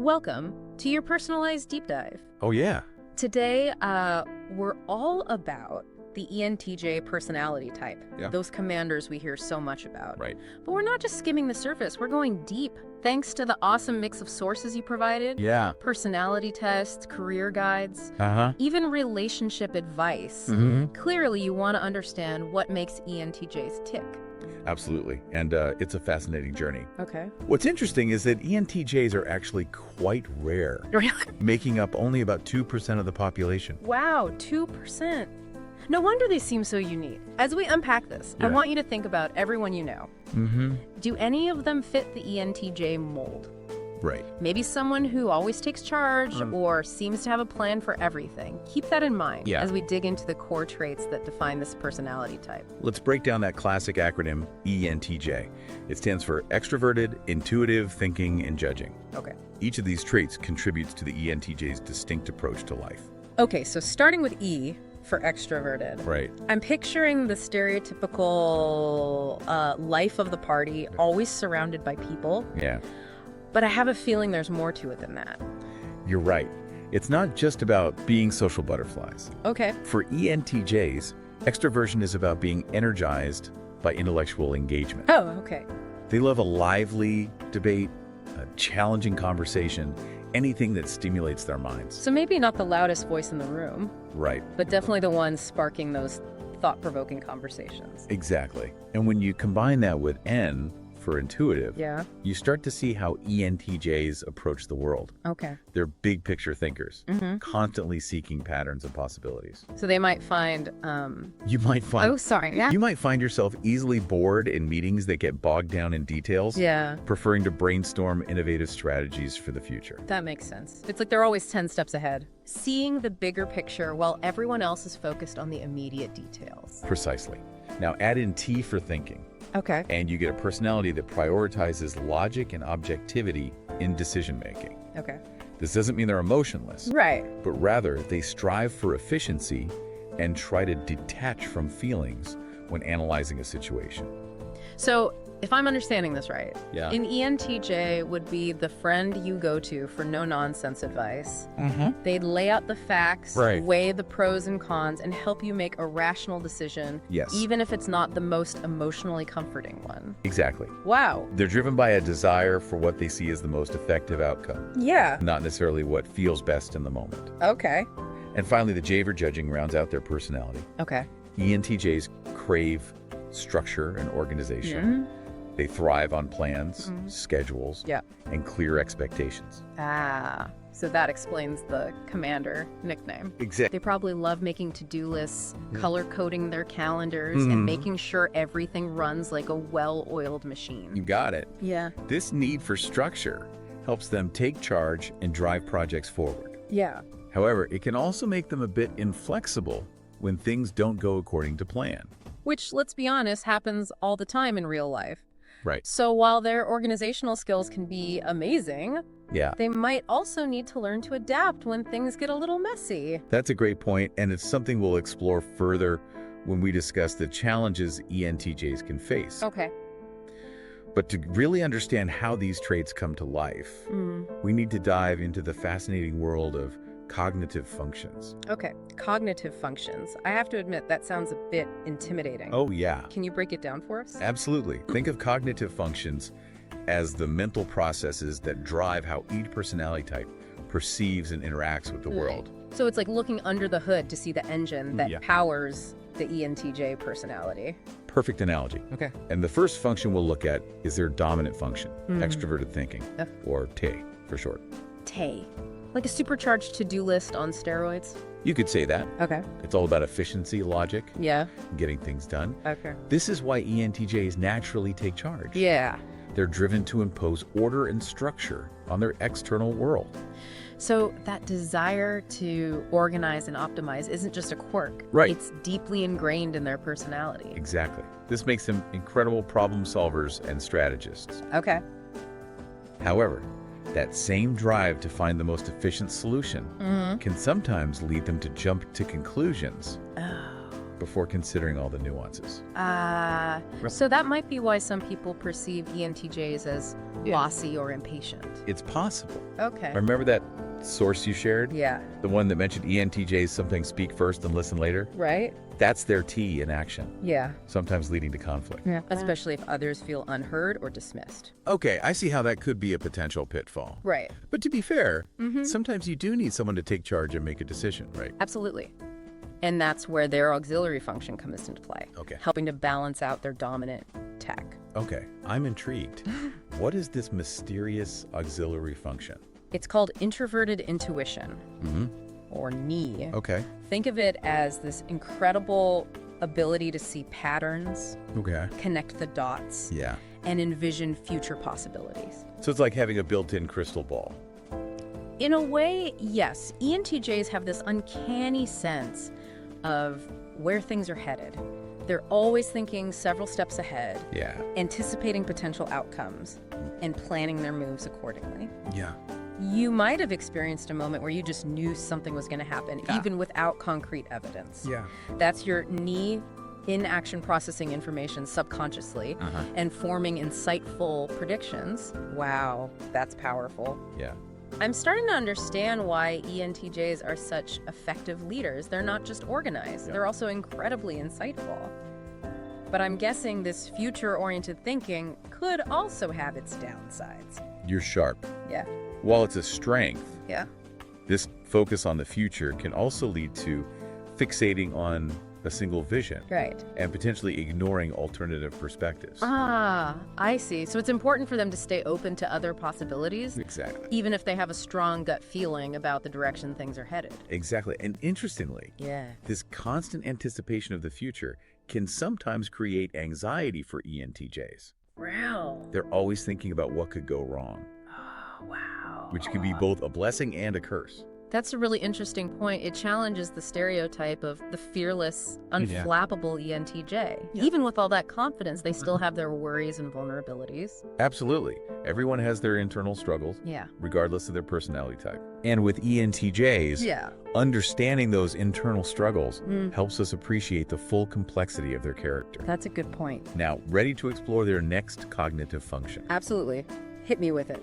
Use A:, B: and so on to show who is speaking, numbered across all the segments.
A: Welcome to your personalized deep dive.
B: Oh, yeah.
A: Today, we're all about the ENTJ personality type, those commanders we hear so much about.
B: Right.
A: But we're not just skimming the surface, we're going deep. Thanks to the awesome mix of sources you provided.
B: Yeah.
A: Personality tests, career guides, even relationship advice. Clearly, you want to understand what makes ENTJs tick.
B: Absolutely. And it's a fascinating journey.
A: Okay.
B: What's interesting is that ENTJs are actually quite rare,
A: Really?
B: making up only about 2% of the population.
A: Wow, 2%. No wonder they seem so unique. As we unpack this, I want you to think about everyone you know. Do any of them fit the ENTJ mold?
B: Right.
A: Maybe someone who always takes charge or seems to have a plan for everything. Keep that in mind as we dig into the core traits that define this personality type.
B: Let's break down that classic acronym ENTJ. It stands for extroverted, intuitive, thinking, and judging.
A: Okay.
B: Each of these traits contributes to the ENTJ's distinct approach to life.
A: Okay, so starting with E for extroverted.
B: Right.
A: I'm picturing the stereotypical life of the party, always surrounded by people.
B: Yeah.
A: But I have a feeling there's more to it than that.
B: You're right. It's not just about being social butterflies.
A: Okay.
B: For ENTJs, extroversion is about being energized by intellectual engagement.
A: Oh, okay.
B: They love a lively debate, a challenging conversation, anything that stimulates their minds.
A: So maybe not the loudest voice in the room,
B: Right.
A: but definitely the one sparking those thought-provoking conversations.
B: Exactly. And when you combine that with N for intuitive,
A: Yeah.
B: you start to see how ENTJs approach the world.
A: Okay.
B: They're big picture thinkers, constantly seeking patterns and possibilities.
A: So they might find,
B: You might find
A: oh, sorry. Yeah.
B: You might find yourself easily bored in meetings that get bogged down in details,
A: Yeah,
B: preferring to brainstorm innovative strategies for the future.
A: that makes sense. It's like they're always 10 steps ahead. Seeing the bigger picture while everyone else is focused on the immediate details.
B: Precisely. Now add in T for thinking,
A: Okay.
B: and you get a personality that prioritizes logic and objectivity in decision-making.
A: Okay.
B: This doesn't mean they're emotionless,
A: Right.
B: but rather they strive for efficiency and try to detach from feelings when analyzing a situation.
A: So if I'm understanding this right,
B: Yeah.
A: an ENTJ would be the friend you go to for no-nonsense advice. They'd lay out the facts,
B: Right.
A: weigh the pros and cons, and help you make a rational decision,
B: Yes.
A: even if it's not the most emotionally comforting one.
B: Exactly.
A: Wow.
B: They're driven by a desire for what they see as the most effective outcome,
A: Yeah.
B: not necessarily what feels best in the moment.
A: Okay.
B: And finally, the J for judging rounds out their personality.
A: Okay.
B: ENTJs crave structure and organization. They thrive on plans, schedules,
A: Yeah.
B: and clear expectations.
A: Ah, so that explains the commander nickname.
B: Exactly.
A: They probably love making to-do lists, color-coding their calendars, and making sure everything runs like a well-oiled machine.
B: You got it.
A: Yeah.
B: This need for structure helps them take charge and drive projects forward.
A: Yeah.
B: However, it can also make them a bit inflexible when things don't go according to plan.
A: Which, let's be honest, happens all the time in real life.
B: Right.
A: So while their organizational skills can be amazing,
B: Yeah.
A: they might also need to learn to adapt when things get a little messy.
B: That's a great point, and it's something we'll explore further when we discuss the challenges ENTJs can face.
A: Okay.
B: But to really understand how these traits come to life, we need to dive into the fascinating world of cognitive functions.
A: Okay. Cognitive functions. I have to admit, that sounds a bit intimidating.
B: Oh, yeah.
A: Can you break it down for us?
B: Absolutely. Think of cognitive functions as the mental processes that drive how each personality type perceives and interacts with the world.
A: So it's like looking under the hood to see the engine that
B: Yeah.
A: powers the ENTJ personality.
B: Perfect analogy.
A: Okay.
B: And the first function we'll look at is their dominant function, extroverted thinking, or T for short.
A: Tay. Like a supercharged to-do list on steroids?
B: You could say that.
A: Okay.
B: It's all about efficiency, logic,
A: Yeah.
B: getting things done.
A: Okay.
B: This is why ENTJs naturally take charge.
A: Yeah.
B: They're driven to impose order and structure on their external world.
A: So that desire to organize and optimize isn't just a quirk.
B: Right.
A: It's deeply ingrained in their personality.
B: Exactly. This makes them incredible problem solvers and strategists.
A: Okay.
B: However, that same drive to find the most efficient solution can sometimes lead them to jump to conclusions before considering all the nuances.
A: So that might be why some people perceive ENTJs as bossy or impatient.
B: It's possible.
A: Okay.
B: Remember that source you shared?
A: Yeah.
B: The one that mentioned ENTJs sometimes speak first and listen later?
A: Right?
B: That's their T in action,
A: Yeah.
B: sometimes leading to conflict.
A: Yeah. Especially if others feel unheard or dismissed.
B: Okay, I see how that could be a potential pitfall.
A: Right.
B: But to be fair, sometimes you do need someone to take charge and make a decision, right?
A: Absolutely. And that's where their auxiliary function comes into play.
B: Okay.
A: Helping to balance out their dominant tech.
B: Okay, I'm intrigued. What is this mysterious auxiliary function?
A: It's called introverted intuition, or NI.
B: Okay.
A: Think of it as this incredible ability to see patterns,
B: Okay.
A: connect the dots,
B: Yeah.
A: and envision future possibilities.
B: So it's like having a built-in crystal ball.
A: In a way, yes. ENTJs have this uncanny sense of where things are headed. They're always thinking several steps ahead,
B: Yeah.
A: anticipating potential outcomes, and planning their moves accordingly.
B: Yeah.
A: You might have experienced a moment where you just knew something was going to happen, even without concrete evidence.
B: Yeah.
A: That's your NI in action processing information subconsciously and forming insightful predictions. Wow, that's powerful.
B: Yeah.
A: I'm starting to understand why ENTJs are such effective leaders. They're not just organized, they're also incredibly insightful. But I'm guessing this future-oriented thinking could also have its downsides.
B: You're sharp.
A: Yeah.
B: While it's a strength,
A: Yeah.
B: this focus on the future can also lead to fixating on a single vision
A: Right.
B: and potentially ignoring alternative perspectives.
A: Ah, I see. So it's important for them to stay open to other possibilities,
B: Exactly.
A: even if they have a strong gut feeling about the direction things are headed.
B: Exactly. And interestingly,
A: Yeah.
B: this constant anticipation of the future can sometimes create anxiety for ENTJs.
A: Wow.
B: They're always thinking about what could go wrong,
A: Oh, wow.
B: which can be both a blessing and a curse.
A: That's a really interesting point. It challenges the stereotype of the fearless, unflappable ENTJ. Even with all that confidence, they still have their worries and vulnerabilities.
B: Absolutely. Everyone has their internal struggles,
A: Yeah.
B: regardless of their personality type. And with ENTJs,
A: Yeah.
B: understanding those internal struggles helps us appreciate the full complexity of their character.
A: That's a good point.
B: Now, ready to explore their next cognitive function.
A: Absolutely. Hit me with it.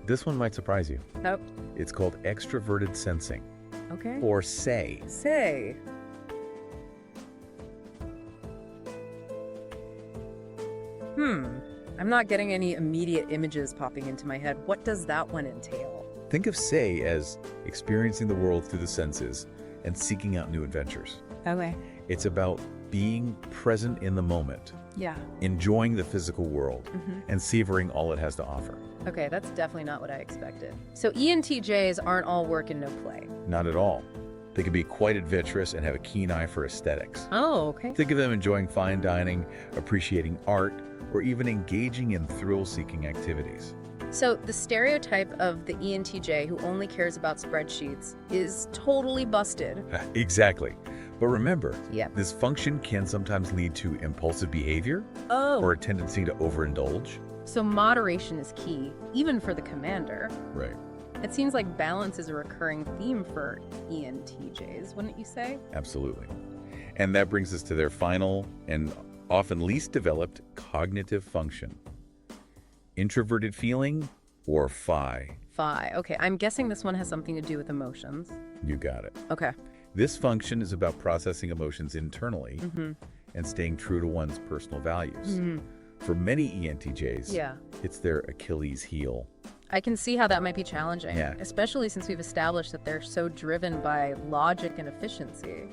B: This one might surprise you.
A: Nope.
B: It's called extroverted sensing,
A: Okay.
B: or SAY.
A: Say. I'm not getting any immediate images popping into my head. What does that one entail?
B: Think of SAY as experiencing the world through the senses and seeking out new adventures.
A: Okay.
B: It's about being present in the moment,
A: Yeah.
B: enjoying the physical world, and savoring all it has to offer.
A: Okay, that's definitely not what I expected. So ENTJs aren't all work and no play.
B: Not at all. They can be quite adventurous and have a keen eye for aesthetics.
A: Oh, okay.
B: Think of them enjoying fine dining, appreciating art, or even engaging in thrill-seeking activities.
A: So the stereotype of the ENTJ who only cares about spreadsheets is totally busted.
B: Exactly. But remember,
A: Yeah.
B: this function can sometimes lead to impulsive behavior
A: Oh.
B: or a tendency to overindulge.
A: So moderation is key, even for the commander.
B: Right.
A: It seems like balance is a recurring theme for ENTJs, wouldn't you say?
B: Absolutely. And that brings us to their final and often least developed cognitive function. Introverted feeling, or PHI.
A: Phi. Okay, I'm guessing this one has something to do with emotions.
B: You got it.
A: Okay.
B: This function is about processing emotions internally and staying true to one's personal values. For many ENTJs,
A: Yeah.
B: it's their Achilles heel.
A: I can see how that might be challenging,
B: Yeah.
A: especially since we've established that they're so driven by logic and efficiency.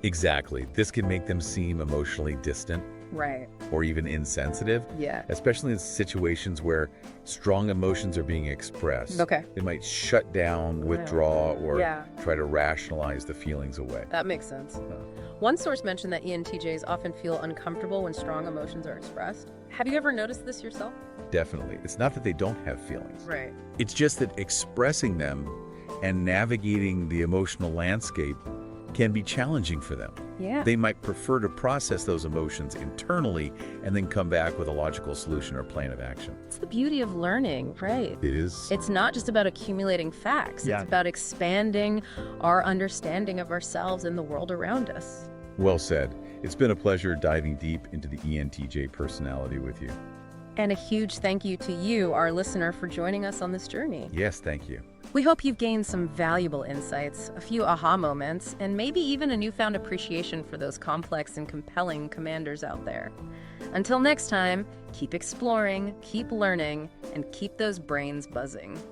B: Exactly. This can make them seem emotionally distant
A: Right.
B: or even insensitive,
A: Yeah.
B: especially in situations where strong emotions are being expressed.
A: Okay.
B: They might shut down, withdraw, or
A: Yeah.
B: try to rationalize the feelings away.
A: That makes sense. One source mentioned that ENTJs often feel uncomfortable when strong emotions are expressed. Have you ever noticed this yourself?
B: Definitely. It's not that they don't have feelings.
A: Right.
B: It's just that expressing them and navigating the emotional landscape can be challenging for them.
A: Yeah.
B: They might prefer to process those emotions internally and then come back with a logical solution or plan of action.
A: It's the beauty of learning, right?
B: It is.
A: It's not just about accumulating facts.
B: Yeah.
A: It's about expanding our understanding of ourselves and the world around us.
B: Well said. It's been a pleasure diving deep into the ENTJ personality with you.
A: And a huge thank you to you, our listener, for joining us on this journey.
B: Yes, thank you.
A: We hope you've gained some valuable insights, a few aha moments, and maybe even a newfound appreciation for those complex and compelling commanders out there. Until next time, keep exploring, keep learning, and keep those brains buzzing.